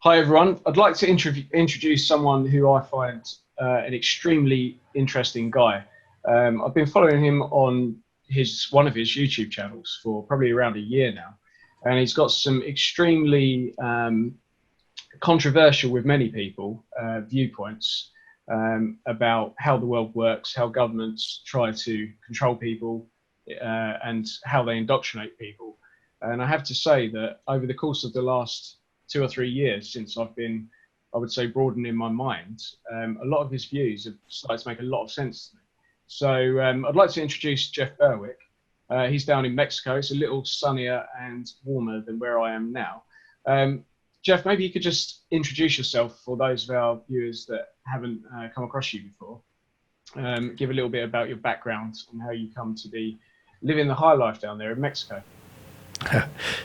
Hi, everyone. I'd like to introduce someone who I find an extremely interesting guy. I've been following him on one of his YouTube channels for probably around a year now, and he's got some extremely controversial with many people viewpoints about how the world works, how governments try to control people, and how they indoctrinate people. And I have to say that over the course of the last 2 or 3 years since I've been, I would say, broadening my mind, a lot of his views have started to make a lot of sense to me. So I'd like to introduce Jeff Berwick. He's down in Mexico. It's a little sunnier and warmer than where I am now. Jeff, maybe you could just introduce yourself for those of our viewers that haven't come across you before. Give a little bit about your background and how you come to be living the high life down there in Mexico.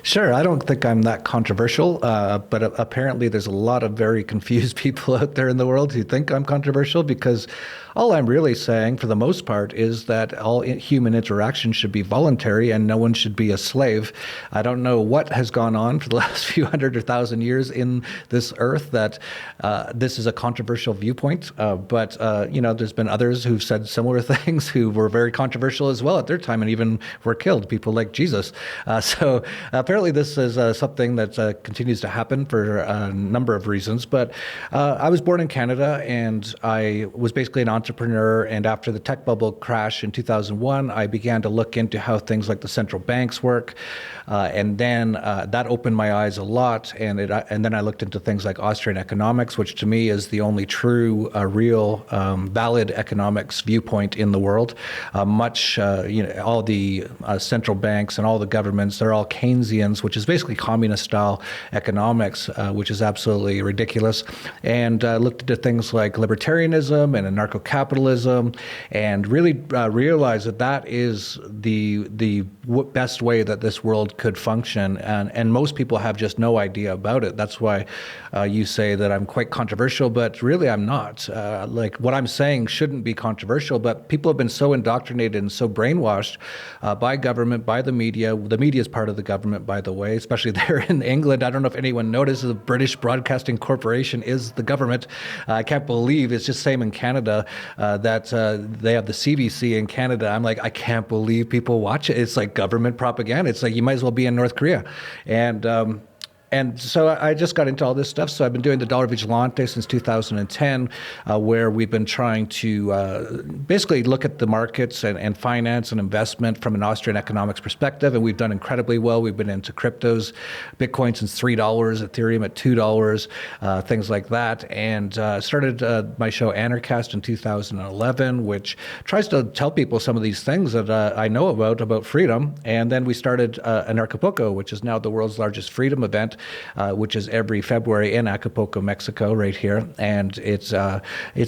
Sure, I don't think I'm that controversial, but apparently there's a lot of very confused people out there in the world who think I'm controversial because all I'm really saying, for the most part, is that all human interaction should be voluntary and no one should be a slave. I don't know what has gone on for the last few hundred or thousand years in this earth that this is a controversial viewpoint, but there's been others who've said similar things who were very controversial as well at their time and even were killed, people like Jesus. So apparently this is something that continues to happen for a number of reasons. But I was born in Canada and I was basically an entrepreneur. And after the tech bubble crash in 2001, I began to look into how things like the central banks work. And then that opened my eyes a lot. And then I looked into things like Austrian economics, which to me is the only true, real, valid economics viewpoint in the world. All the central banks and all the governments, they're all Keynesians, which is basically communist-style economics, which is absolutely ridiculous. And looked into things like libertarianism and anarcho-capitalism, and really realized that that is the best way that this world could function. And most people have just no idea about it. That's why you say that I'm quite controversial, but really I'm not. Like what I'm saying shouldn't be controversial, but people have been so indoctrinated and so brainwashed by government, by the media. The media is part of the government, by the way, especially there in England. I don't know if anyone notices the British Broadcasting Corporation is the government. I can't believe it's just same in Canada that they have the CBC in Canada. I'm like, I can't believe people watch it. It's like government propaganda. It's like you might as well be in North Korea. And so I just got into all this stuff. So I've been doing the Dollar Vigilante since 2010, where we've been trying to basically look at the markets and finance and investment from an Austrian economics perspective. And we've done incredibly well. We've been into cryptos, Bitcoin since $3, Ethereum at $2, things like that. And started my show Anarchast in 2011, which tries to tell people some of these things that I know about freedom. And then we started Anarchapulco, which is now the world's largest freedom event, which is every February in Acapulco, Mexico, right here. And it's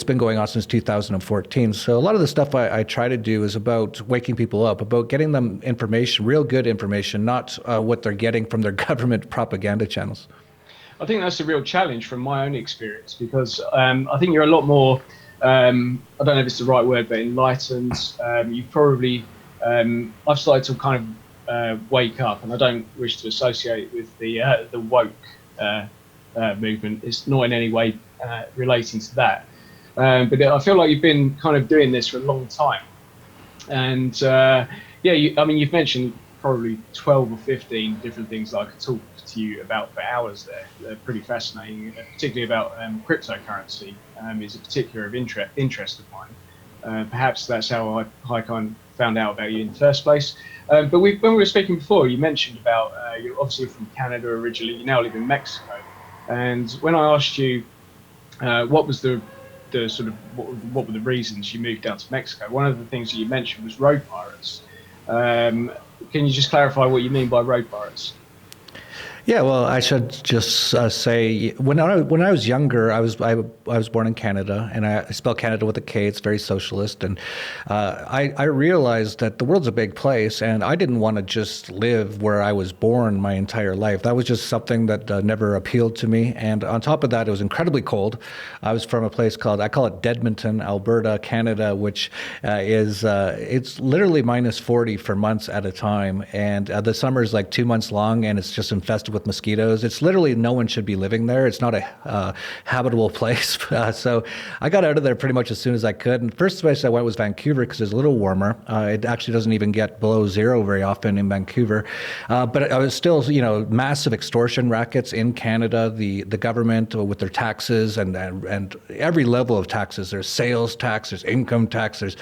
been going on since 2014. So a lot of the stuff I try to do is about waking people up, about getting them information, real good information, not what they're getting from their government propaganda channels. I think that's a real challenge from my own experience, because I think you're a lot more, I don't know if it's the right word, but enlightened. You probably, I've started to kind of wake up, and I don't wish to associate with the woke movement. It's not in any way relating to that, but I feel like you've been kind of doing this for a long time. And you've mentioned probably 12 or 15 different things that I could talk to you about for hours there. They're pretty fascinating, particularly about cryptocurrency is a particular of interest of mine. Perhaps that's how I kind of found out about you in the first place. But when we were speaking before, you mentioned about you're obviously from Canada originally. You now live in Mexico. And when I asked you what was the sort of what were the reasons you moved down to Mexico, one of the things that you mentioned was road pirates. Can you just clarify what you mean by road pirates? Yeah, well, I should just say when I was younger, I was born in Canada, and I spell Canada with a K. It's very socialist, and I realized that the world's a big place, and I didn't want to just live where I was born my entire life. That was just something that never appealed to me. And on top of that, it was incredibly cold. I was from a place I call it Dedmonton, Alberta, Canada, which is it's literally -40 for months at a time, and the summer is like 2 months long, and it's just infested with with mosquitoes. It's literally no one should be living there. It's not a habitable place. So I got out of there pretty much as soon as I could. And the first place I went was Vancouver because it's a little warmer. It actually doesn't even get below zero very often in Vancouver. But I was still, massive extortion rackets in Canada. The government with their taxes and every level of taxes. There's sales tax, there's income tax, there's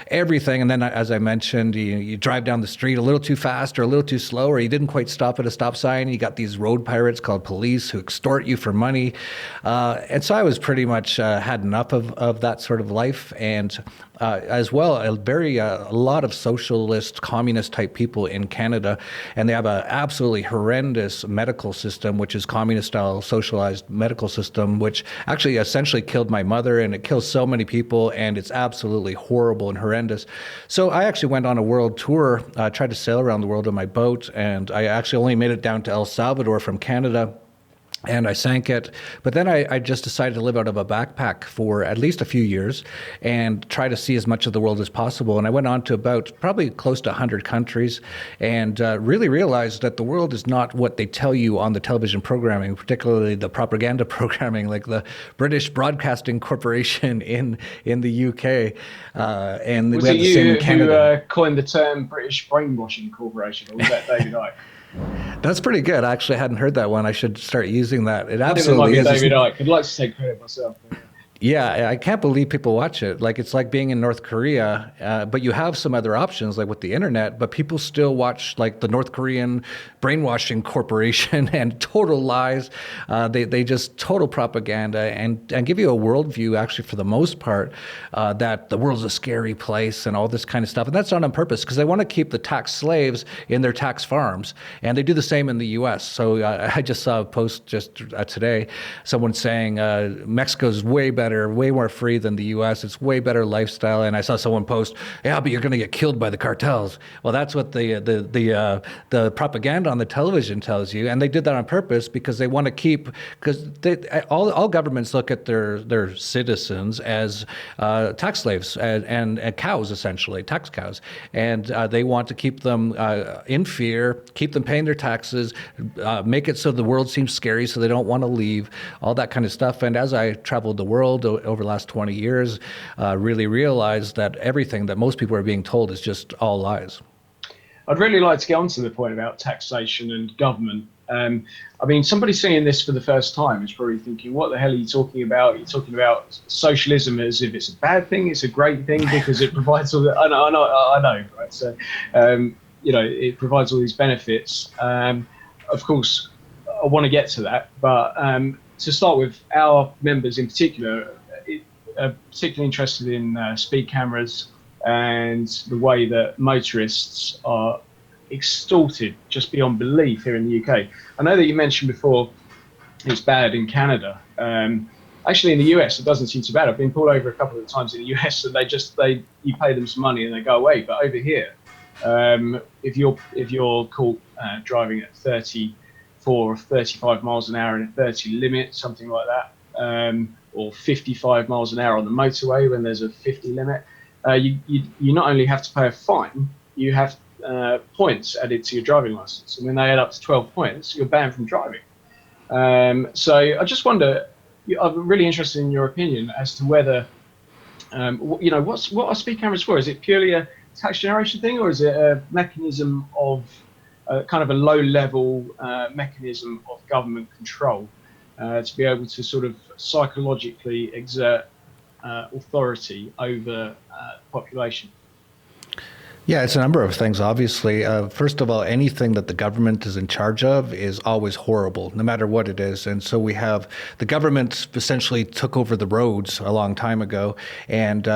everything. And then, as I mentioned, you drive down the street a little too fast or a little too slow, or you didn't quite stop at a stop sign. You got these road pirates called police who extort you for money. And so I was pretty much had enough of that sort of life. And as well, a lot of socialist, communist type people in Canada, and they have an absolutely horrendous medical system, which is communist style socialized medical system, which actually essentially killed my mother, and it kills so many people, and it's absolutely horrible and horrendous. So I actually went on a world tour, tried to sail around the world on my boat, and I actually only made it down to El Salvador from Canada. And I sank it. But then I just decided to live out of a backpack for at least a few years and try to see as much of the world as possible. And I went on to about probably close to 100 countries and really realized that the world is not what they tell you on the television programming, particularly the propaganda programming, like the British Broadcasting Corporation in the UK. And was we it have the same you in Canada. who coined the term British Brainwashing Corporation, or was that David Icke? That's pretty good. I actually hadn't heard that one. I should start using that. It I think it might absolutely be is. David Icke. I'd like to take credit myself. Yeah, I can't believe people watch it. Like, it's like being in North Korea, but you have some other options, like with the internet, but people still watch like the North Korean brainwashing corporation and total lies. They just total propaganda and give you a worldview, actually, for the most part, that the world's a scary place and all this kind of stuff. And that's not on purpose, because they want to keep the tax slaves in their tax farms. And they do the same in the U.S. So I just saw a post just today, someone saying Mexico's way better, way more free than the U.S. It's way better lifestyle. And I saw someone post, yeah, but you're going to get killed by the cartels. Well, that's what the propaganda on the television tells you. And they did that on purpose because they want to keep, because all governments look at their citizens as tax slaves and cows, essentially, tax cows. And they want to keep them in fear, keep them paying their taxes, make it so the world seems scary so they don't want to leave, all that kind of stuff. And as I traveled the world over the last 20 years, really realized that everything that most people are being told is just all lies. I'd really like to get onto the point about taxation and government. I mean, somebody seeing this for the first time is probably thinking, what the hell are you talking about? You're talking about socialism as if it's a bad thing. It's a great thing because it provides all the, I know, right? So, it provides all these benefits. Of course, I want to get to that, but to start with, our members in particular are particularly interested in speed cameras and the way that motorists are extorted just beyond belief here in the UK. I know that you mentioned before it's bad in Canada. Actually, in the US, it doesn't seem too bad. I've been pulled over a couple of times in the US, and you pay them some money and they go away. But over here, if you're caught driving at 34 or 35 miles an hour in a 30 limit, something like that, or 55 miles an hour on the motorway when there's a 50 limit, you not only have to pay a fine, you have points added to your driving license. And when they add up to 12 points, you're banned from driving. So I just wonder, I'm really interested in your opinion as to whether, what are speed cameras for? Is it purely a tax generation thing, or is it a mechanism of kind of a low-level mechanism of government control to be able to sort of psychologically exert authority over the population? Yeah, it's a number of things, obviously. First of all, anything that the government is in charge of is always horrible, no matter what it is. And so we have the government essentially took over the roads a long time ago, and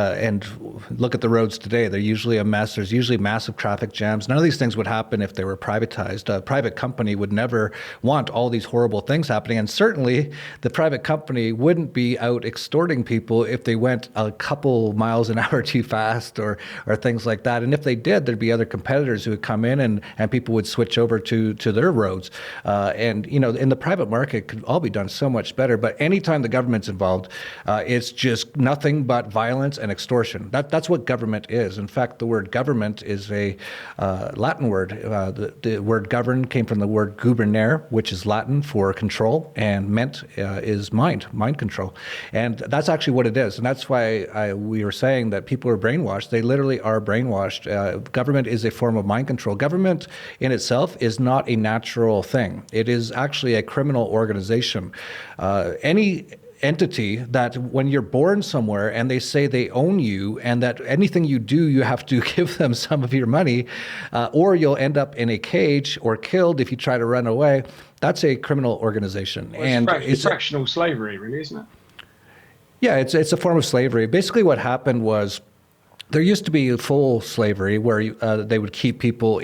look at the roads today. They're usually a mess. There's usually massive traffic jams. None of these things would happen if they were privatized. A private company would never want all these horrible things happening. And certainly the private company wouldn't be out extorting people if they went a couple miles an hour too fast or things like that. And if they did, there'd be other competitors who would come in, and people would switch over to their roads. And in the private market, it could all be done so much better. But anytime the government's involved, it's just nothing but violence and extortion. That's what government is. In fact, the word government is a Latin word. The word govern came from the word gubernare, which is Latin for control, and meant is mind control. And that's actually what it is. And that's why we were saying that people are brainwashed. They literally are brainwashed. Government is a form of mind control. Government in itself is not a natural thing. It is actually a criminal organization. Any entity that when you're born somewhere and they say they own you and that anything you do, you have to give them some of your money, or you'll end up in a cage or killed if you try to run away, that's a criminal organization. Well, it's fractional slavery, really, isn't it? Yeah, it's a form of slavery. Basically what happened was, there used to be full slavery where they would keep people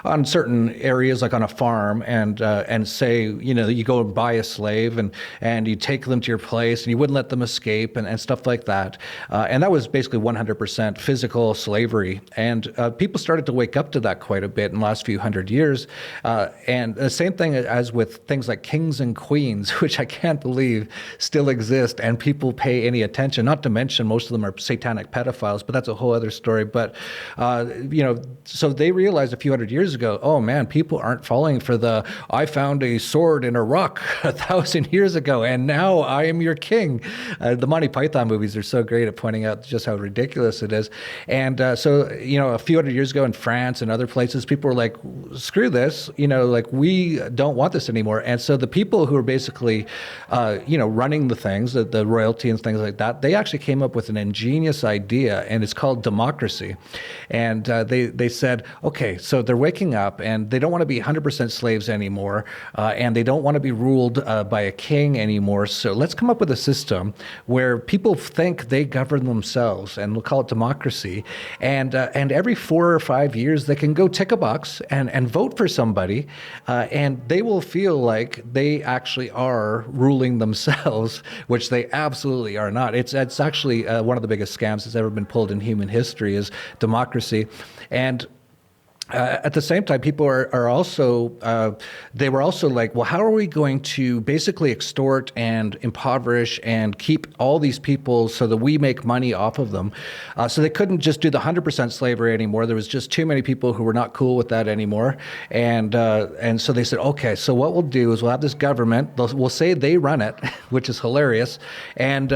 on certain areas, like on a farm, and say, you go and buy a slave and you take them to your place and you wouldn't let them escape and stuff like that. And that was basically 100% physical slavery. And people started to wake up to that quite a bit in the last few hundred years. And the same thing as with things like kings and queens, which I can't believe still exist and people pay any attention, not to mention most of them are satanic pedophiles, but that's a whole other story. But, so they realized a few hundred years ago, oh man, people aren't falling for I found a sword in a rock 1,000 years ago, and now I am your king. The Monty Python movies are so great at pointing out just how ridiculous it is. And so, a few hundred years ago in France and other places, people were like, screw this, we don't want this anymore. And so the people who are basically, running the things, the royalty and things like that, they actually came up with an ingenious idea, and it's called democracy. And they said, okay, so they're waking up and they don't want to be 100% slaves anymore, and they don't want to be ruled by a king anymore. So let's come up with a system where people think they govern themselves, and we'll call it democracy. And every 4 or 5 years, they can go tick a box and vote for somebody, and they will feel like they actually are ruling themselves, which they absolutely are not. It's actually one of the biggest scams that's ever been pulled in human history is democracy. And at the same time, people are also, they were also like, well, how are we going to basically extort and impoverish and keep all these people so that we make money off of them? So they couldn't just do the 100% slavery anymore. There was just too many people who were not cool with that anymore. And so they said, okay, so what we'll do is we'll have this government. We'll say they run it, which is hilarious. And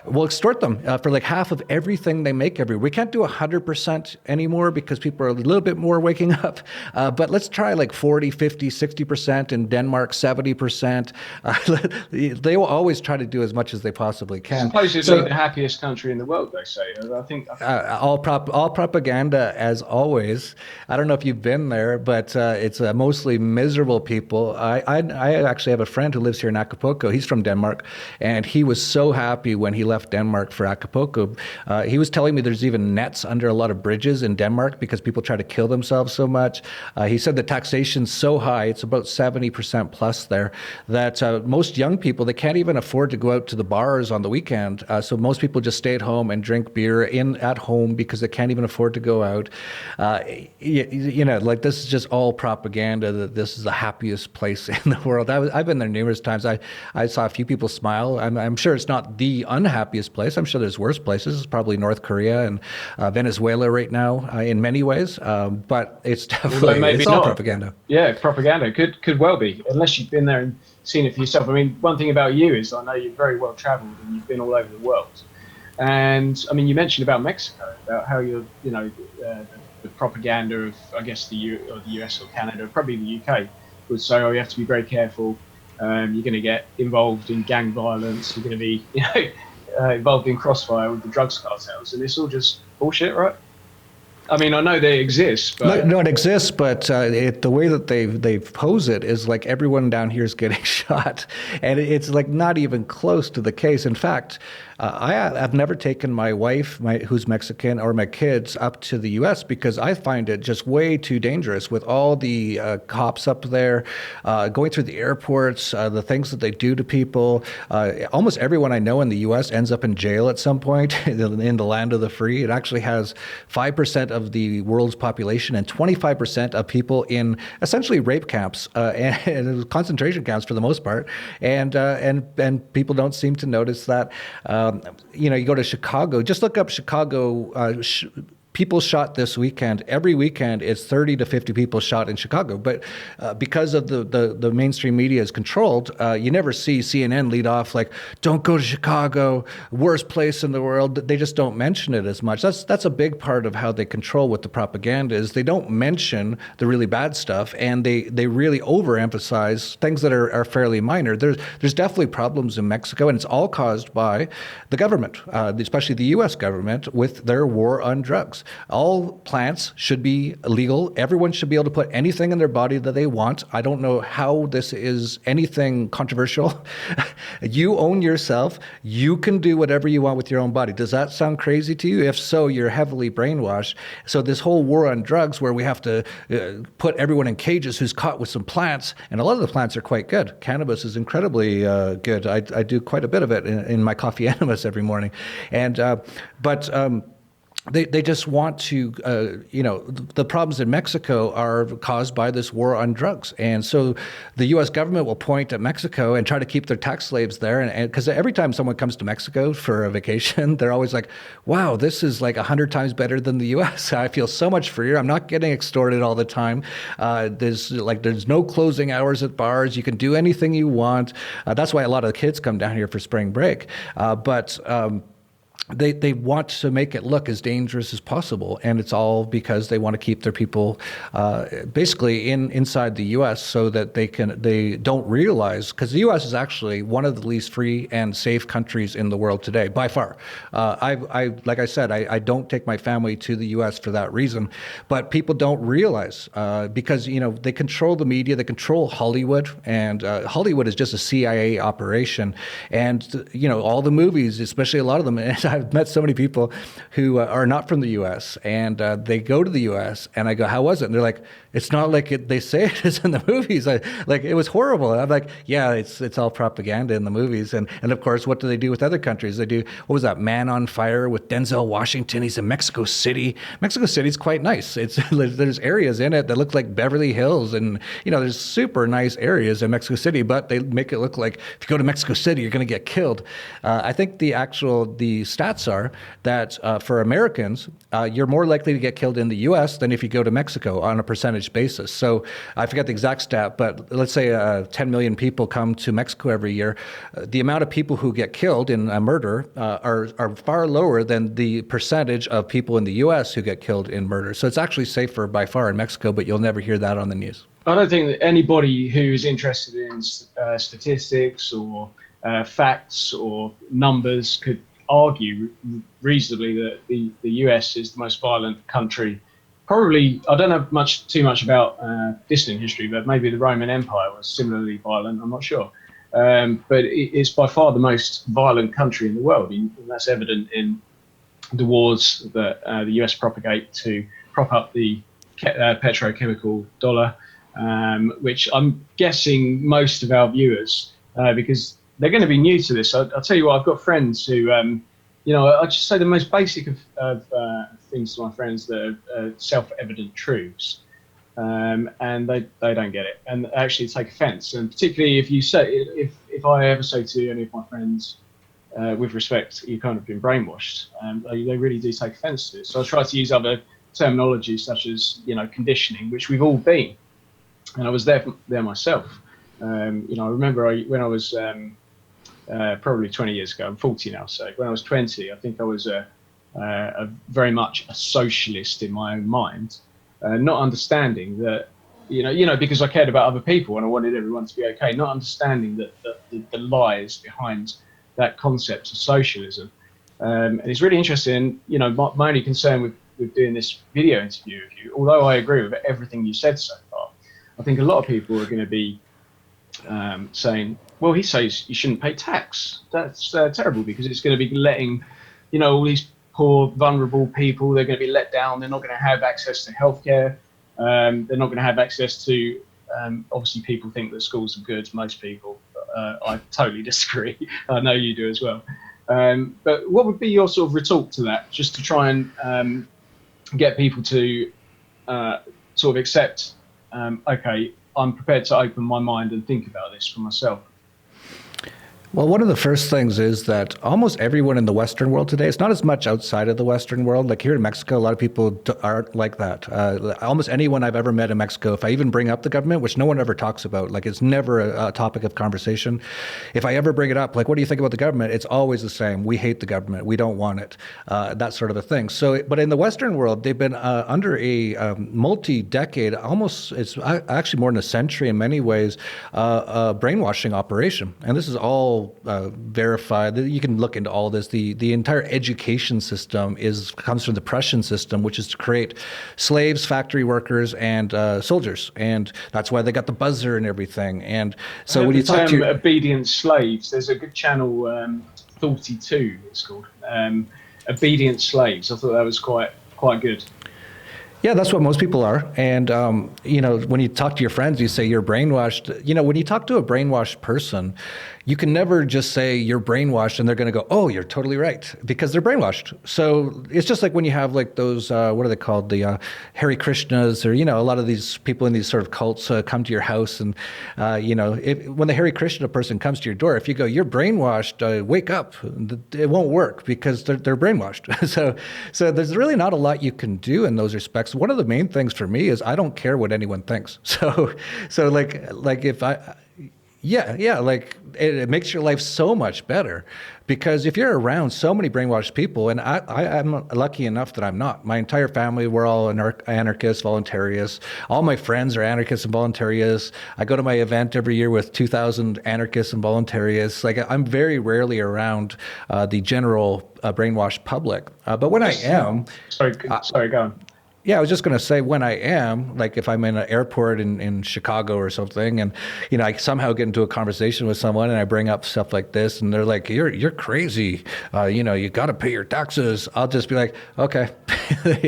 we'll extort them for like half of everything they make every week. We can't do 100% anymore because people are a little bit more waking up. But let's try like 40, 50, 60%. In Denmark, 70%. They will always try to do as much as they possibly can. Supposedly the happiest country in the world, they say. I think all propaganda, as always. I don't know if you've been there, but it's mostly miserable people. I actually have a friend who lives here in Acapulco. He's from Denmark, and he was so happy when he left Denmark for Acapulco. He was telling me there's even nets under a lot of bridges in Denmark because people try to kill themselves so much. He said the taxation's so high, it's about 70% plus there, that most young people, they can't even afford to go out to the bars on the weekend. So most people just stay at home and drink beer at home because they can't even afford to go out. Like this is just all propaganda that this is the happiest place in the world. I've been there numerous times. I saw a few people smile. I'm sure it's not the unhappiest place. I'm sure there's worse places. It's probably North Korea and Venezuela right now in many ways. But it's definitely it's all propaganda. Yeah, propaganda could well be, unless you've been there and seen it for yourself. I mean, one thing about you is I know you're very well travelled and you've been all over the world. And I mean, you mentioned about Mexico, about how you're, the propaganda of, I guess, the US or Canada, probably the UK, would say, oh, you have to be very careful. You're going to get involved in gang violence. You're going to be, involved in crossfire with the drugs cartels, and it's all just bullshit, right? I mean, I know they exist, but no, it exists, but the way that they pose it is like everyone down here is getting shot, and it's like not even close to the case. In fact, I've never taken my wife, who's Mexican, or my kids up to the U.S. because I find it just way too dangerous with all the cops up there, going through the airports, the things that they do to people. Almost everyone I know in the U.S. ends up in jail at some point in the land of the free. It actually has 5% of the world's population and 25% of people in essentially rape camps and concentration camps for the most part, and people don't seem to notice that. You go to Chicago, just look up Chicago. People shot this weekend. Every weekend, it's 30 to 50 people shot in Chicago. But because of the mainstream media is controlled, you never see CNN lead off like, "Don't go to Chicago, worst place in the world." They just don't mention it as much. That's a big part of how they control what the propaganda is. They don't mention the really bad stuff, and they really overemphasize things that are fairly minor. There's definitely problems in Mexico, and it's all caused by the government, especially the U.S. government, with their war on drugs. All plants should be legal. Everyone should be able to put anything in their body that they want. I don't know how this is anything controversial. You own yourself. You can do whatever you want with your own body. Does that sound crazy to you? If so, you're heavily brainwashed. So this whole war on drugs where we have to put everyone in cages who's caught with some plants, and a lot of the plants are quite good. Cannabis is incredibly good. I do quite a bit of it in my coffee enemas every morning. But they just want to, the problems in Mexico are caused by this war on drugs. And so the U.S. government will point at Mexico and try to keep their tax slaves there. And because every time someone comes to Mexico for a vacation, they're always like, wow, this is like 100 times better than the U.S. I feel so much freer. I'm not getting extorted all the time. There's no closing hours at bars. You can do anything you want. That's why a lot of the kids come down here for spring break. They want to make it look as dangerous as possible, and it's all because they want to keep their people basically inside the U.S. so that they don't realize, because the U.S. is actually one of the least free and safe countries in the world today by far. Like I said, I don't take my family to the U.S. for that reason, but people don't realize because they control the media, they control Hollywood, and Hollywood is just a CIA operation, and all the movies, especially a lot of them. I've met so many people who are not from the U.S. and they go to the U.S. and I go, "How was it?" And they're like, "It's not like they say it is in the movies. It was horrible." And I'm like, "Yeah, it's all propaganda in the movies." And of course, what do they do with other countries? They do, what was that, Man on Fire with Denzel Washington? He's in Mexico City. Mexico City's quite nice. There's areas in it that look like Beverly Hills, and there's super nice areas in Mexico City, but they make it look like if you go to Mexico City, you're going to get killed. I think the stats are that for Americans, you're more likely to get killed in the U.S. than if you go to Mexico on a percentage basis. So I forget the exact stat, but let's say 10 million people come to Mexico every year. The amount of people who get killed in a murder are far lower than the percentage of people in the U.S. who get killed in murder. So it's actually safer by far in Mexico, but you'll never hear that on the news. I don't think that anybody who's interested in statistics or facts or numbers could argue reasonably that the US is the most violent country. Probably, I don't know too much about distant history, but maybe the Roman Empire was similarly violent. I'm not sure, but it's by far the most violent country in the world, and that's evident in the wars that the US propagate to prop up the petrochemical dollar, which I'm guessing most of our viewers, because they're going to be new to this. I'll tell you what, I've got friends who, I just say the most basic of things to my friends that are self-evident truths, and they don't get it, and actually take offence. And particularly if you say, if I ever say to any of my friends, with respect, you've kind of been brainwashed, they really do take offence to it. So I try to use other terminology such as, conditioning, which we've all been, and I was there myself. I remember when I was probably 20 years ago. I'm 40 now, so when I was 20, I think I was a very much a socialist in my own mind, not understanding that, because I cared about other people and I wanted everyone to be okay, not understanding that the lies behind that concept of socialism. And it's really interesting. My only concern with doing this video interview with you, although I agree with everything you said so far, I think a lot of people are going to be saying, well, he says you shouldn't pay tax. That's terrible, because it's going to be letting, all these poor, vulnerable people, they're going to be let down. They're not going to have access to healthcare. They're not going to have access to, obviously people think that schools are good, most people. I totally disagree. I know you do as well. But what would be your sort of retort to that, just to try and get people to sort of accept, okay, I'm prepared to open my mind and think about this for myself. Well, one of the first things is that almost everyone in the Western world today, it's not as much outside of the Western world. Like here in Mexico, a lot of people aren't like that. Almost anyone I've ever met in Mexico, if I even bring up the government, which no one ever talks about, like it's never a topic of conversation. If I ever bring it up, like, what do you think about the government? It's always the same. We hate the government. We don't want it. That sort of a thing. So, but in the Western world, they've been under a multi-decade, almost, it's actually more than a century in many ways, brainwashing operation. And this is all verified. You can look into all this. The entire education system comes from the Prussian system, which is to create slaves, factory workers, and soldiers, and that's why they got the buzzer and everything. And so when you talk to obedient slaves, there's a good channel, 42, it's called, Obedient Slaves. I thought that was quite good. Yeah, that's what most people are. And, when you talk to your friends, you say you're brainwashed. When you talk to a brainwashed person, you can never just say you're brainwashed and they're going to go, oh, you're totally right, because they're brainwashed. So it's just like when you have like those, what are they called? The Hare Krishnas, or, a lot of these people in these sort of cults come to your house. And, when the Hare Krishna person comes to your door, if you go, you're brainwashed, wake up, it won't work because they're brainwashed. So there's really not a lot you can do in those respects. One of the main things for me is I don't care what anyone thinks. So like if it makes your life so much better, because if you're around so many brainwashed people, and I'm lucky enough that I'm not. My entire family, we're all anarchists, voluntarists. All my friends are anarchists and voluntarists. I go to my event every year with 2,000 anarchists and voluntarists. Like, I'm very rarely around the general brainwashed public. But when I am... Sorry, go on. Yeah, I was just going to say, when I am, like if I'm in an airport in Chicago or something, and I somehow get into a conversation with someone and I bring up stuff like this, and they're like, "You're crazy. You got to pay your taxes." I'll just be like, "Okay,"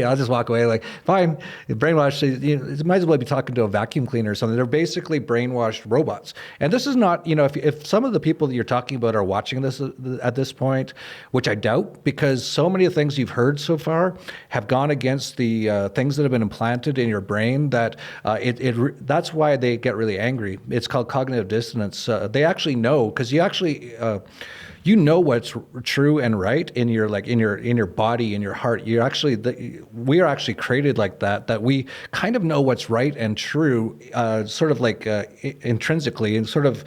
I'll just walk away. Like, fine, brainwashed. You might as well be talking to a vacuum cleaner or something. They're basically brainwashed robots. And this is not, if some of the people that you're talking about are watching this at this point, which I doubt, because so many of the things you've heard so far have gone against the things that have been implanted in your brain, that that's why they get really angry. It's called cognitive dissonance. They actually know, because you actually what's true and right in your body, in your heart. We are actually created like that we kind of know what's right and true, sort of like intrinsically and sort of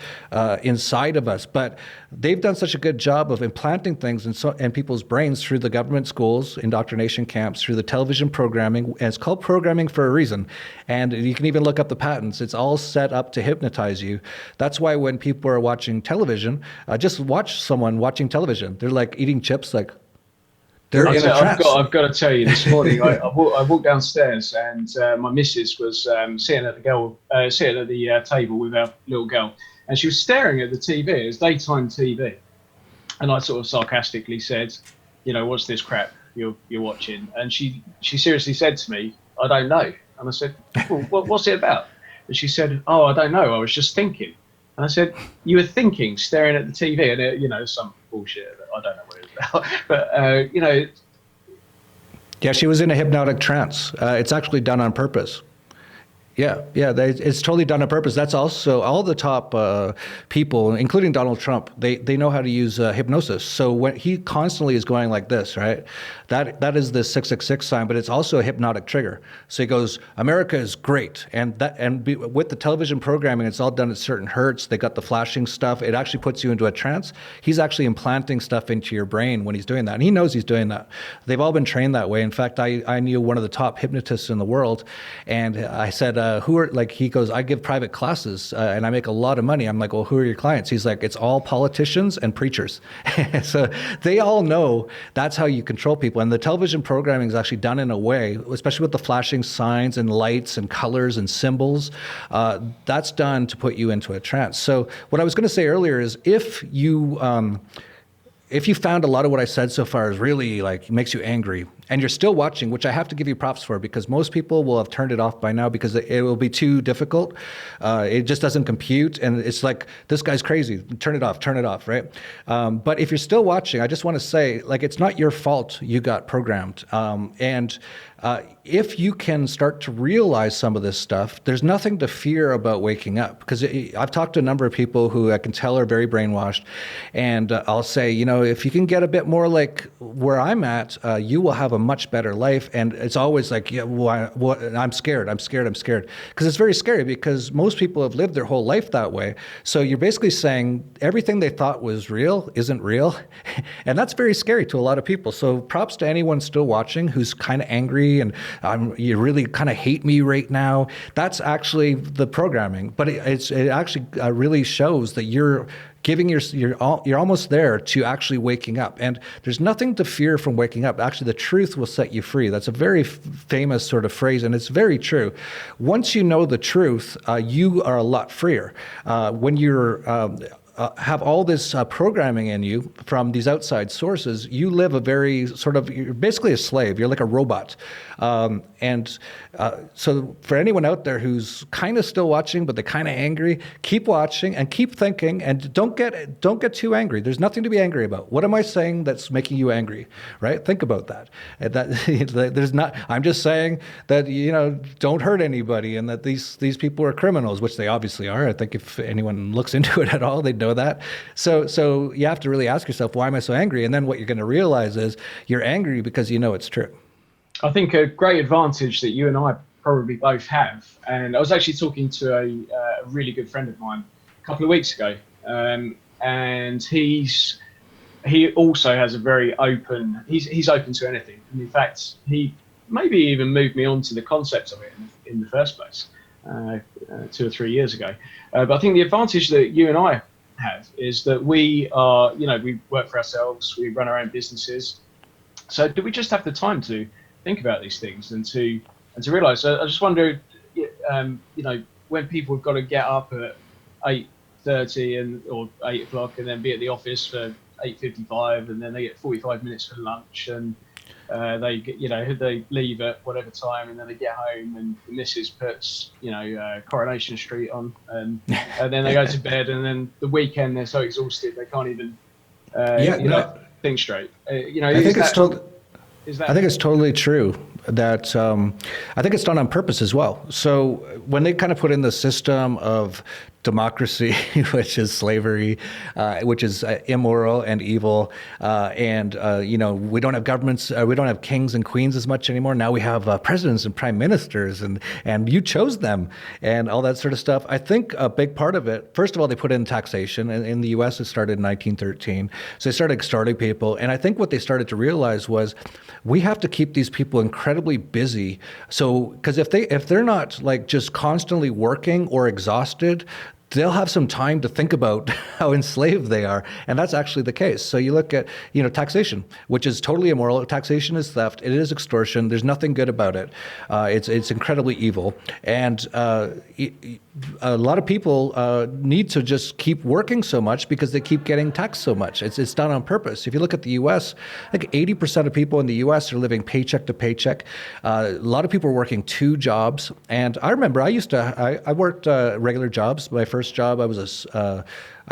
inside of us. But they've done such a good job of implanting things in people's brains through the government schools, indoctrination camps, through the television programming. And it's called programming for a reason. And you can even look up the patents. It's all set up to hypnotize you. That's why when people are watching television, just watch someone watching television. They're like eating chips, like they're in a trance. I've got to tell you, this morning I walked downstairs and my missus was sitting at the table with our little girl, and she was staring at the TV. It was daytime TV, and I sort of sarcastically said, "What's this crap you're watching?" And she seriously said to me, "I don't know." And I said, "Well, what's it about?" And she said, "Oh, I don't know. I was just thinking." And I said, "You were thinking, staring at the TV, and some bullshit that I don't know what it was about." But Yeah, she was in a hypnotic trance. It's actually done on purpose. Yeah, it's totally done on purpose. That's also all the top people, including Donald Trump. They know how to use hypnosis. So when he constantly is going like this, right? That is the 666 sign, but it's also a hypnotic trigger. So he goes, "America is great," with the television programming, it's all done at certain hertz. They got the flashing stuff. It actually puts you into a trance. He's actually implanting stuff into your brain when he's doing that, and he knows he's doing that. They've all been trained that way. In fact, I knew one of the top hypnotists in the world, and I said, he goes, "I give private classes and I make a lot of money." I'm like, "Well, who are your clients?" He's like, "It's all politicians and preachers." So they all know that's how you control people. And the television programming is actually done in a way, especially with the flashing signs and lights and colors and symbols, that's done to put you into a trance. So what I was going to say earlier is, if you found a lot of what I said so far is really makes you angry, and you're still watching, which I have to give you props for, because most people will have turned it off by now because it will be too difficult. It just doesn't compute, and it's like, this guy's crazy. Turn it off, right? But if you're still watching, I just want to say, like, it's not your fault you got programmed. And if you can start to realize some of this stuff, there's nothing to fear about waking up. Because I've talked to a number of people who I can tell are very brainwashed, and I'll say, if you can get a bit more like where I'm at, you will have a much better life. And it's always like, yeah, I'm scared. Because it's very scary, because most people have lived their whole life that way. So you're basically saying everything they thought was real isn't real. And that's very scary to a lot of people. So props to anyone still watching who's kind of angry and you really kind of hate me right now. That's actually the programming. But it actually really shows that you're almost there to actually waking up. And there's nothing to fear from waking up. Actually, the truth will set you free. That's a very famous sort of phrase, and it's very true. Once you know the truth, you are a lot freer. When you're have all this programming in you from these outside sources, you live a very you're basically a slave. You're like a robot. So for anyone out there who's kind of still watching, but they're kind of angry, keep watching and keep thinking, and don't get too angry. There's nothing to be angry about. What am I saying that's making you angry, right? Think about that. There's not. I'm just saying that don't hurt anybody, and that these people are criminals, which they obviously are. I think if anyone looks into it at all, they'd know that. So you have to really ask yourself, why am I so angry? And then what you're going to realize is you're angry because it's true. I think a great advantage that you and I probably both have, and I was actually talking to a really good friend of mine a couple of weeks ago, and he also has a very open. He's open to anything, and in fact, he maybe even moved me on to the concept of it in the first place 2 or 3 years ago. But I think the advantage that you and I have is that we are, we work for ourselves, we run our own businesses. So do we just have the time to think about these things and to realize? I just wonder, when people have got to get up at 8:30 or 8 o'clock and then be at the office for 8:55, and then they get 45 minutes for lunch, and they leave at whatever time, and then they get home and the missus puts Coronation Street on, and then they go to bed, and then the weekend they're so exhausted they can't even think straight. I think it's totally true that I think it's done on purpose as well. So when they kind of put in the system of democracy, which is slavery, which is immoral and evil, and we don't have governments, we don't have kings and queens as much anymore. Now we have presidents and prime ministers, and you chose them, and all that sort of stuff. I think a big part of it, first of all, they put in taxation. In the U.S., it started in 1913, so they started extorting people, and I think what they started to realize was we have to keep these people incredibly busy. So because if they're not like just constantly working or exhausted, they'll have some time to think about how enslaved they are. And that's actually the case. So you look at, taxation, which is totally immoral. Taxation is theft. It is extortion. There's nothing good about it. It's incredibly evil. And a lot of people need to just keep working so much because they keep getting taxed so much. It's done on purpose. If you look at the U.S., I think 80% of people in the U.S. are living paycheck to paycheck. A lot of people are working 2 jobs. And I remember I worked regular jobs. My first job,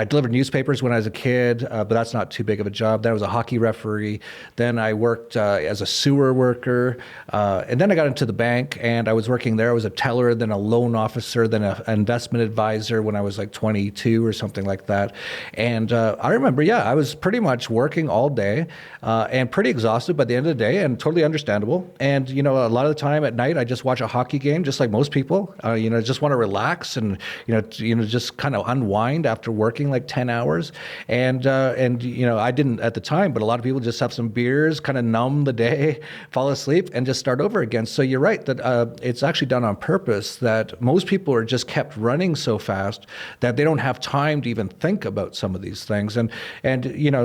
I delivered newspapers when I was a kid, but that's not too big of a job. Then I was a hockey referee. Then I worked as a sewer worker. And then I got into the bank, and I was working there. I was a teller, then a loan officer, then an investment advisor when I was like 22 or something like that. And I remember, I was pretty much working all day and pretty exhausted by the end of the day, and totally understandable. And, a lot of the time at night, I just watch a hockey game, just like most people. Just want to relax and, just kind of unwind after working like 10 hours. And I didn't at the time, but a lot of people just have some beers, kind of numb the day, fall asleep, and just start over again. So you're right that it's actually done on purpose, that most people are just kept running so fast that they don't have time to even think about some of these things. And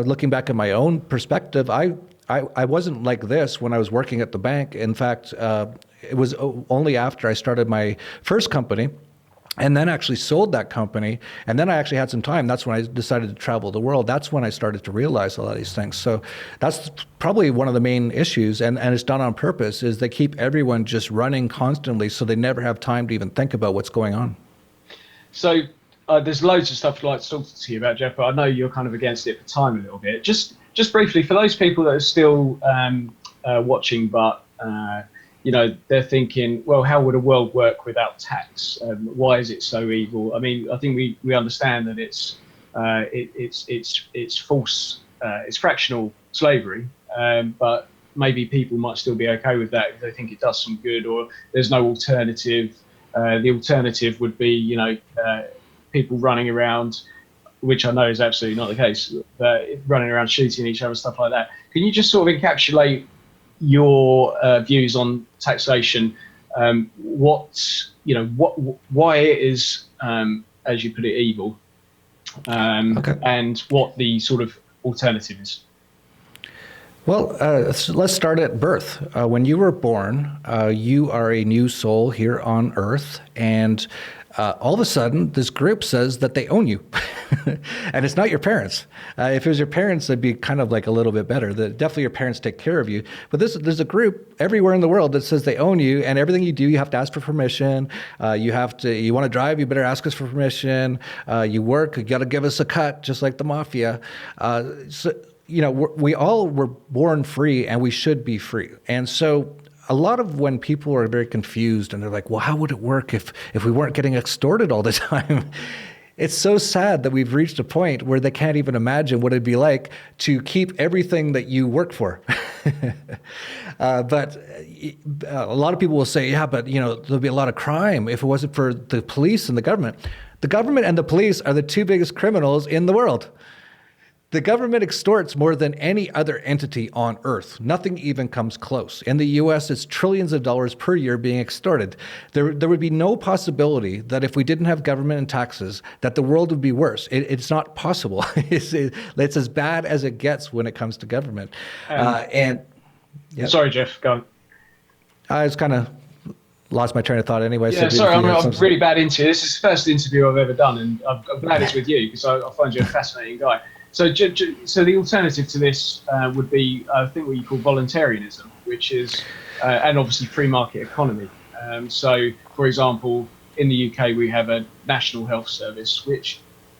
looking back at my own perspective, I wasn't like this when I was working at the bank. In fact, it was only after I started my first company and then actually sold that company. And then I actually had some time. That's when I decided to travel the world. That's when I started to realize a lot of these things. So that's probably one of the main issues, and it's done on purpose, is they keep everyone just running constantly so they never have time to even think about what's going on. So there's loads of stuff I'd like to talk to you about, Jeff, but I know you're kind of against it for time a little bit. Just briefly, for those people that are still watching, but they're thinking, well, how would a world work without tax? Why is it so evil? I mean, I think we understand that it's false, it's fractional slavery, but maybe people might still be okay with that if they think it does some good, or there's no alternative. The alternative would be, people running around, which I know is absolutely not the case, but running around shooting each other, stuff like that. Can you just sort of encapsulate your views on taxation? Why it is, as you put it, evil, Okay. and what the sort of alternative is? Well, let's start at birth. When you were born, you are a new soul here on Earth, and all of a sudden, this group says that they own you, and it's not your parents. If it was your parents, it'd be kind of like a little bit better. Definitely your parents take care of you. But there's a group everywhere in the world that says they own you, and everything you do, you have to ask for permission. You want to drive, you better ask us for permission. You work, you got to give us a cut, just like the mafia. We all were born free, and we should be free. And so a lot of when people are very confused and they're like, well, how would it work if we weren't getting extorted all the time? It's so sad that we've reached a point where they can't even imagine what it'd be like to keep everything that you work for. But a lot of people will say, yeah, but there'll be a lot of crime if it wasn't for the police and the government. The government and the police are the two biggest criminals in the world. The government extorts more than any other entity on Earth. Nothing even comes close. In the U.S., it's trillions of dollars per year being extorted. There would be no possibility that if we didn't have government and taxes, that the world would be worse. It's not possible. It's as bad as it gets when it comes to government. Yep. Sorry, Jeff, go on. I was kind of lost my train of thought anyway. Yeah, sorry, I'm really bad into it. This is the first interview I've ever done, and I'm glad it's with you because I find you a fascinating guy. So the alternative to this would be, I think, what you call voluntarism, which is, and obviously free market economy. So, for example, in the UK, we have a national health service, which,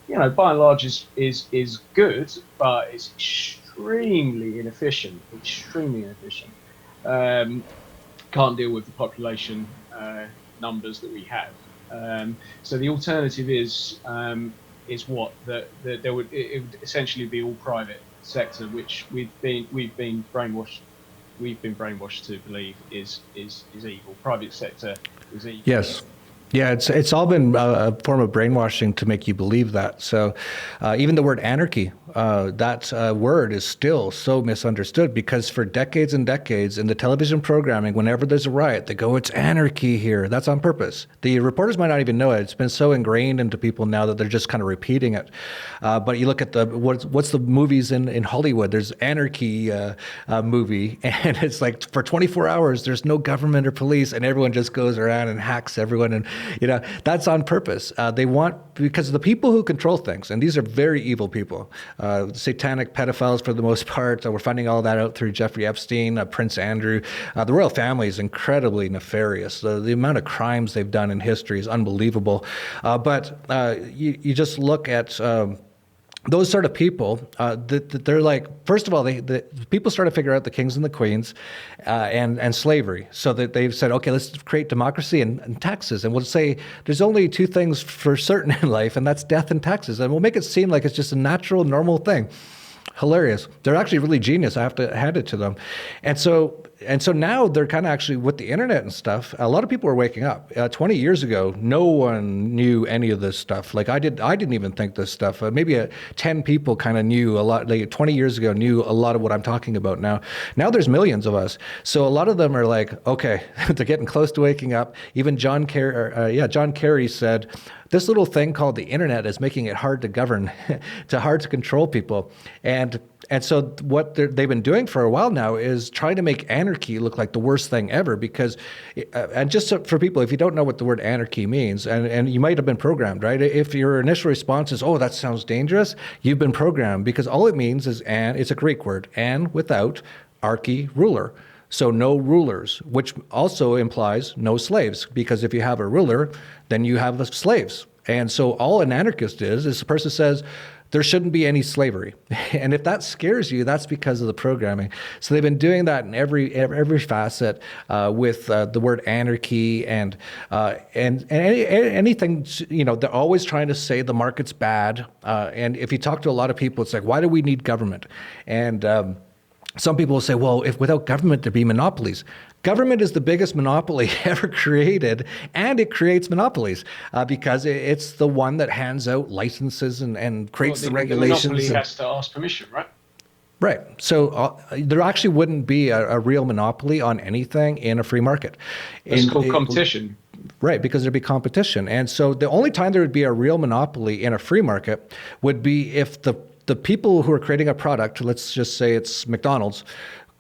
by and large is good, but it's extremely inefficient. Can't deal with the population numbers that we have. So the alternative is what that it would essentially be all private sector, which we've been brainwashed to believe is evil. Private sector is evil. Yes. Yeah, it's all been a form of brainwashing to make you believe that. So even the word anarchy, that word is still so misunderstood because for decades and decades in the television programming, whenever there's a riot, they go, it's anarchy here. That's on purpose. The reporters might not even know it. It's been so ingrained into people now that they're just kind of repeating it. But you look at what's the movies in Hollywood, there's anarchy movie, and it's like for 24 hours, there's no government or police, and everyone just goes around and hacks everyone. And that's on purpose. They want, because the people who control things, and these are very evil people, satanic pedophiles for the most part. We're finding all that out through Jeffrey Epstein, Prince Andrew. The royal family is incredibly nefarious. The amount of crimes they've done in history is unbelievable. But you just look at those sort of people, they're like, first of all, the people started to figure out the kings and the queens and slavery. So that they've said, okay, let's create democracy and taxes. And we'll say there's only two things for certain in life, and that's death and taxes. And we'll make it seem like it's just a natural, normal thing. Hilarious. They're actually really genius. I have to hand it to them. And so now they're kind of actually with the internet and stuff. A lot of people are waking up. 20 years ago, no one knew any of this stuff. Like I didn't even think this stuff. Maybe 10 people kind of knew a lot. Like 20 years ago, knew a lot of what I'm talking about now. Now there's millions of us. So a lot of them are like, okay, they're getting close to waking up. Even John Kerry said, this little thing called the internet is making it hard to govern, hard to control people. And And so what they've been doing for a while now is trying to make anarchy look like the worst thing ever because, and just for people, if you don't know what the word anarchy means, and you might have been programmed, right? If your initial response is, oh, that sounds dangerous, you've been programmed because all it means is, and it's a Greek word, and without archy, ruler. So no rulers, which also implies no slaves, because if you have a ruler, then you have slaves. And so all an anarchist is the person says, there shouldn't be any slavery. And if that scares you, that's because of the programming. So they've been doing that in every facet with the word anarchy and anything, they're always trying to say the market's bad. And if you talk to a lot of people, it's like, why do we need government? And some people will say, well, if without government, there'd be monopolies. Government is the biggest monopoly ever created, and it creates monopolies because it's the one that hands out licenses and creates the regulations. The monopoly has to ask permission, right? Right. So there actually wouldn't be a real monopoly on anything in a free market. It's called competition. Right, because there'd be competition. And so the only time there would be a real monopoly in a free market would be if the people who are creating a product, let's just say it's McDonald's,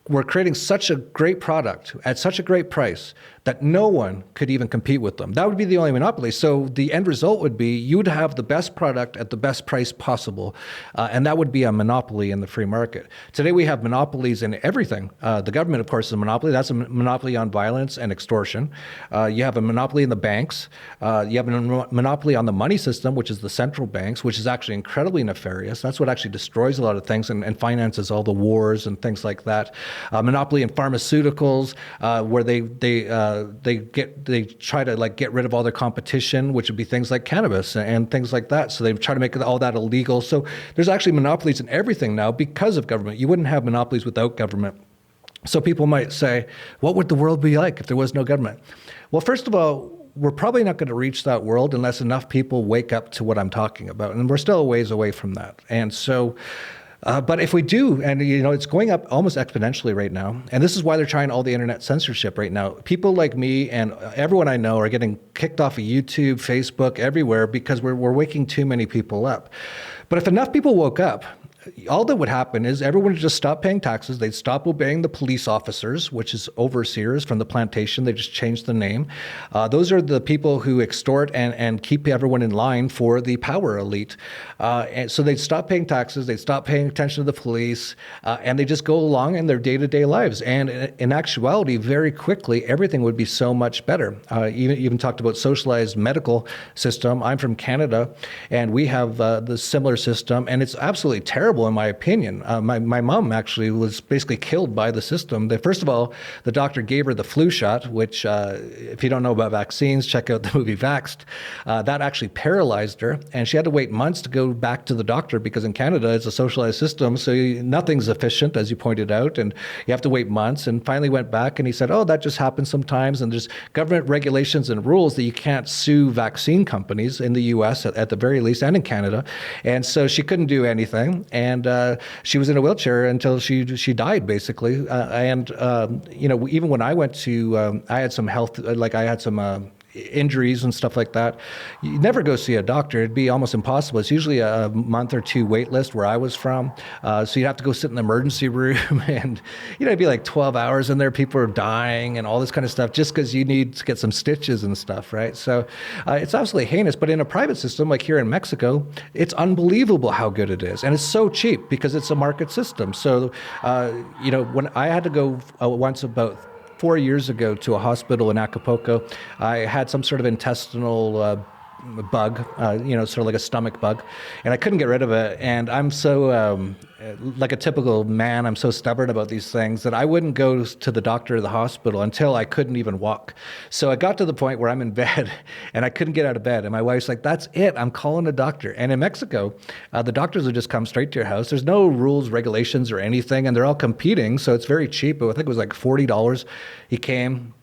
were creating such a great product at such a great price that no one could even compete with them. That would be the only monopoly. So the end result would be you would have the best product at the best price possible, and that would be a monopoly in the free market. Today we have monopolies in everything. The government, of course, is a monopoly. That's a monopoly on violence and extortion. You have a monopoly in the banks. You have a monopoly on the money system, which is the central banks, which is actually incredibly nefarious. That's what actually destroys a lot of things and finances all the wars and things like that. Monopoly in pharmaceuticals, where they try to get rid of all their competition, which would be things like cannabis and things like that. So they try to make all that illegal. So there's actually monopolies in everything now because of government. You wouldn't have monopolies without government. So people might say, what would the world be like if there was no government? Well, first of all, we're probably not going to reach that world unless enough people wake up to what I'm talking about. And we're still a ways away from that. And so but if we do, and it's going up almost exponentially right now, and this is why they're trying all the internet censorship right now. People like me and everyone I know are getting kicked off of YouTube, Facebook, everywhere because we're waking too many people up. But if enough people woke up, all that would happen is everyone would just stop paying taxes. They'd stop obeying the police officers, which is overseers from the plantation. They just changed the name. Those are the people who extort and keep everyone in line for the power elite. And so they'd stop paying taxes. They'd stop paying attention to the police, and they just go along in their day-to-day lives. And in actuality, very quickly, everything would be so much better. Even talked about socialized medical system. I'm from Canada, and we have the similar system, and it's absolutely terrible in my opinion. My mom actually was basically killed by the system. First of all, the doctor gave her the flu shot, which if you don't know about vaccines, check out the movie Vaxxed. That actually paralyzed her, and she had to wait months to go back to the doctor because in Canada it's a socialized system, so nothing's efficient, as you pointed out, and you have to wait months. And finally went back, and he said, oh, that just happens sometimes, and there's government regulations and rules that you can't sue vaccine companies in the U.S. at the very least, and in Canada. And so she couldn't do anything. And she was in a wheelchair until she died, basically. Even when I went to, I had some health, I had some injuries and stuff like that. You never go see a doctor. It'd be almost impossible. It's usually a month or two wait list where I was from. So you'd have to go sit in the emergency room and, it'd be like 12 hours in there. People are dying and all this kind of stuff just because you need to get some stitches and stuff, right? So it's absolutely heinous. But in a private system, like here in Mexico, it's unbelievable how good it is. And it's so cheap because it's a market system. So, when I had to go once about 4 years ago to a hospital in Acapulco, I had some sort of intestinal bug, sort of like a stomach bug, and I couldn't get rid of it. And I'm so, like a typical man, I'm so stubborn about these things that I wouldn't go to the doctor or the hospital until I couldn't even walk. So I got to the point where I'm in bed and I couldn't get out of bed. And my wife's like, that's it, I'm calling a doctor. And in Mexico, the doctors will just come straight to your house. There's no rules, regulations, or anything, and they're all competing. So it's very cheap. I think it was like $40. He came.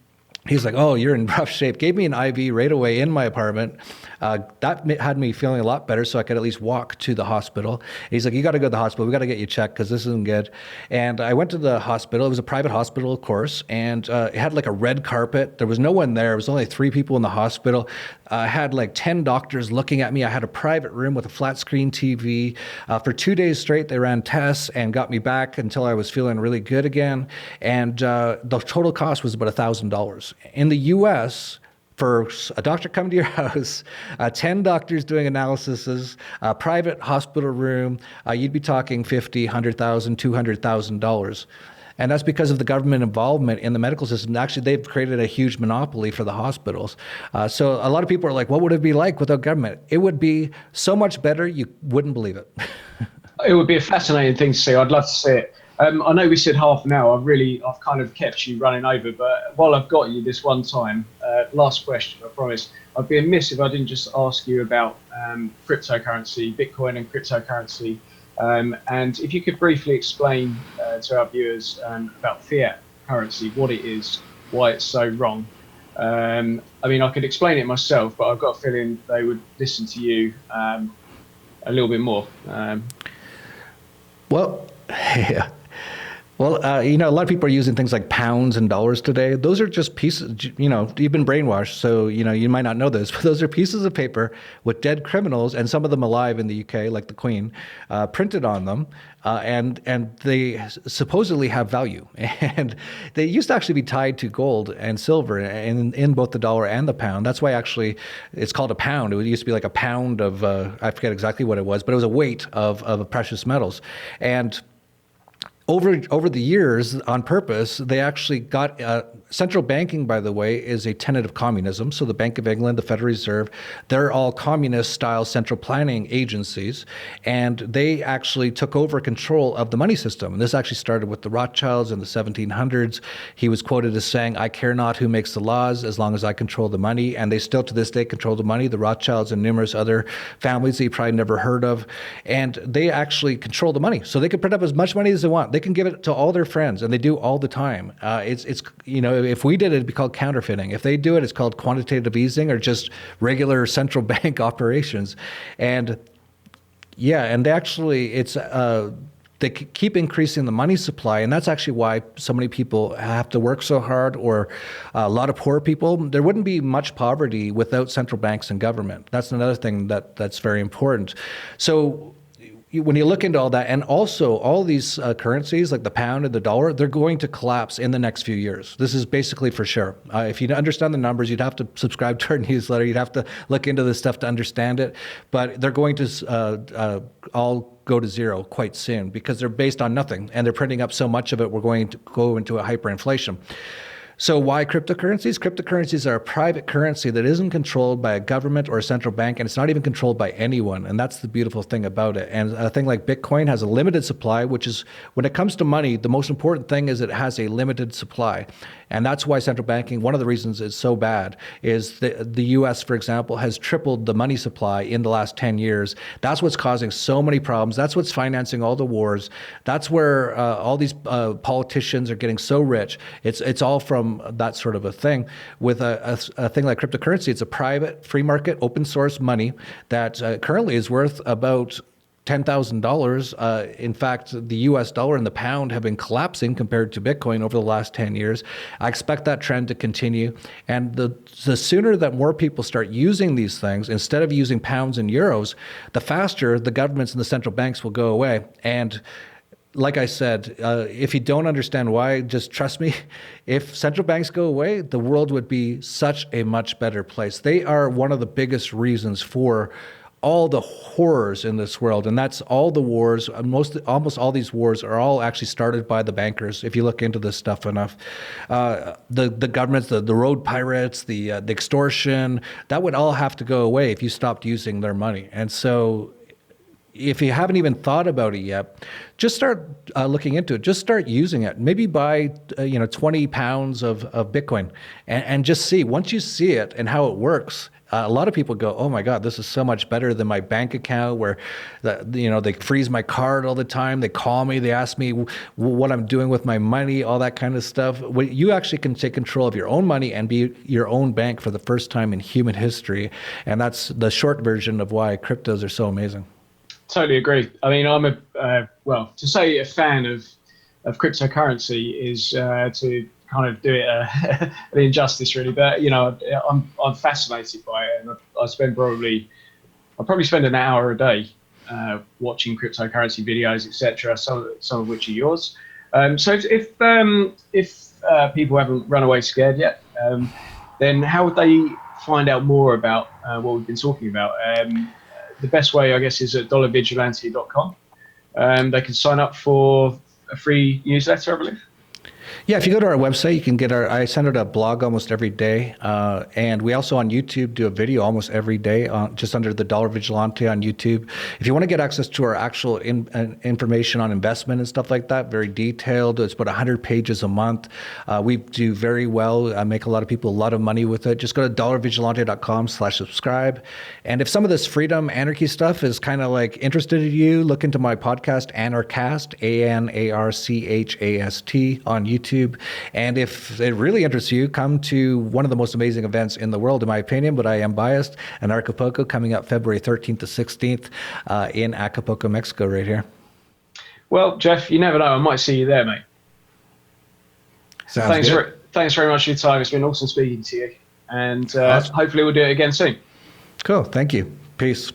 He's like, oh, you're in rough shape. Gave me an IV right away in my apartment. That had me feeling a lot better so I could at least walk to the hospital. He's like, you got to go to the hospital. We got to get you checked because this isn't good. And I went to the hospital. It was a private hospital, of course, and it had like a red carpet. There was no one there. It was only 3 people in the hospital. I had like 10 doctors looking at me. I had a private room with a flat screen TV. For 2 days straight, they ran tests and got me back until I was feeling really good again. And the total cost was about $1,000. In the US, for a doctor coming to your house, 10 doctors doing analyses, a private hospital room, you'd be talking $50,000, $100,000, $200,000. And that's because of the government involvement in the medical system. Actually, they've created a huge monopoly for the hospitals. So a lot of people are like, what would it be like without government? It would be so much better, you wouldn't believe it. It would be a fascinating thing to see. I'd love to see it. I know we said half an hour. I've kind of kept you running over, but while I've got you this one time, last question, I promise. I'd be amiss if I didn't just ask you about cryptocurrency, Bitcoin and cryptocurrency. And if you could briefly explain to our viewers about fiat currency, what it is, why it's so wrong. I mean, I could explain it myself, but I've got a feeling they would listen to you a little bit more. Well, yeah. Well, a lot of people are using things like pounds and dollars today. Those are just pieces, you've been brainwashed, so, you might not know this, but those are pieces of paper with dead criminals, and some of them alive in the UK, like the Queen, printed on them, and they supposedly have value. And they used to actually be tied to gold and silver in both the dollar and the pound. That's why actually it's called a pound. It used to be like a pound of, I forget exactly what it was, but it was a weight of precious metals. And over the years, on purpose, they actually got central banking, by the way, is a tenet of communism. So the Bank of England, the Federal Reserve, they're all communist-style central planning agencies, and they actually took over control of the money system. And this actually started with the Rothschilds in the 1700s. He was quoted as saying, "I care not who makes the laws as long as I control the money." And they still to this day control the money, the Rothschilds and numerous other families that you probably never heard of. And they actually control the money. So they can print up as much money as they want. They can give it to all their friends, and they do all the time. If we did it, it'd be called counterfeiting. If they do it, it's called quantitative easing, or just regular central bank operations. And yeah, and they keep increasing the money supply, and that's actually why so many people have to work so hard, or a lot of poor people. There wouldn't be much poverty without central banks and government. That's another thing that's very important. So when you look into all that, and also all these currencies like the pound and the dollar, they're going to collapse in the next few years. This is basically for sure. If you understand the numbers, you'd have to subscribe to our newsletter. You'd have to look into this stuff to understand it. But they're going to all go to zero quite soon, because they're based on nothing, and they're printing up so much of it, we're going to go into a hyperinflation. So why cryptocurrencies? Cryptocurrencies are a private currency that isn't controlled by a government or a central bank, and it's not even controlled by anyone. And that's the beautiful thing about it. And a thing like Bitcoin has a limited supply, which is, when it comes to money, the most important thing is it has a limited supply. And that's why central banking, one of the reasons it's so bad, is the US, for example, has tripled the money supply in the last 10 years. That's what's causing so many problems. That's what's financing all the wars. That's where all these politicians are getting so rich. It's all from that sort of a thing. With a thing like cryptocurrency, it's a private, free market, open source money that currently is worth about $10,000. In fact, the US dollar and the pound have been collapsing compared to Bitcoin over the last 10 years. I expect that trend to continue. And the sooner that more people start using these things, instead of using pounds and euros, the faster the governments and the central banks will go away. And like I said, if you don't understand why, just trust me. If central banks go away, the world would be such a much better place. They are one of the biggest reasons for all the horrors in this world, and that's all the wars. Almost all these wars are all actually started by the bankers. If you look into this stuff enough, the governments, the road pirates, the extortion, that would all have to go away if you stopped using their money. And so, if you haven't even thought about it yet, just start looking into it. Just start using it. Maybe buy 20 pounds of Bitcoin and just see. Once you see it and how it works, a lot of people go, "Oh my God, this is so much better than my bank account," where they freeze my card all the time. They call me, they ask me what I'm doing with my money, all that kind of stuff. You actually can take control of your own money and be your own bank for the first time in human history. And that's the short version of why cryptos are so amazing. Totally agree. I mean, I'm to say a fan of cryptocurrency is to kind of do it an injustice, really. But I'm fascinated by it, and I probably spend an hour a day watching cryptocurrency videos, etc. Some of which are yours. So if people haven't run away scared yet, then how would they find out more about what we've been talking about? The best way, I guess, is at dollarvigilante.com. They can sign up for a free newsletter, I believe. Yeah, if you go to our website, you can get I send out a blog almost every day. And we also on YouTube do a video almost every day, just under the Dollar Vigilante on YouTube. If you want to get access to our actual information on investment and stuff like that, very detailed, it's about 100 pages a month. We do very well, make a lot of people a lot of money with it. Just go to dollarvigilante.com/subscribe. And if some of this freedom anarchy stuff is kind of like interested in you, look into my podcast, Anarchast, ANARCHAST on YouTube. And if it really interests you, come to one of the most amazing events in the world, in my opinion, but I am biased, in Acapulco, coming up February 13th to 16th in Acapulco, Mexico, right here. Well, Jeff, you never know. I might see you there, mate. Sounds good. Thanks very much for your time. It's been awesome speaking to you. And Awesome. hopefully we'll do it again soon. Cool. Thank you. Peace.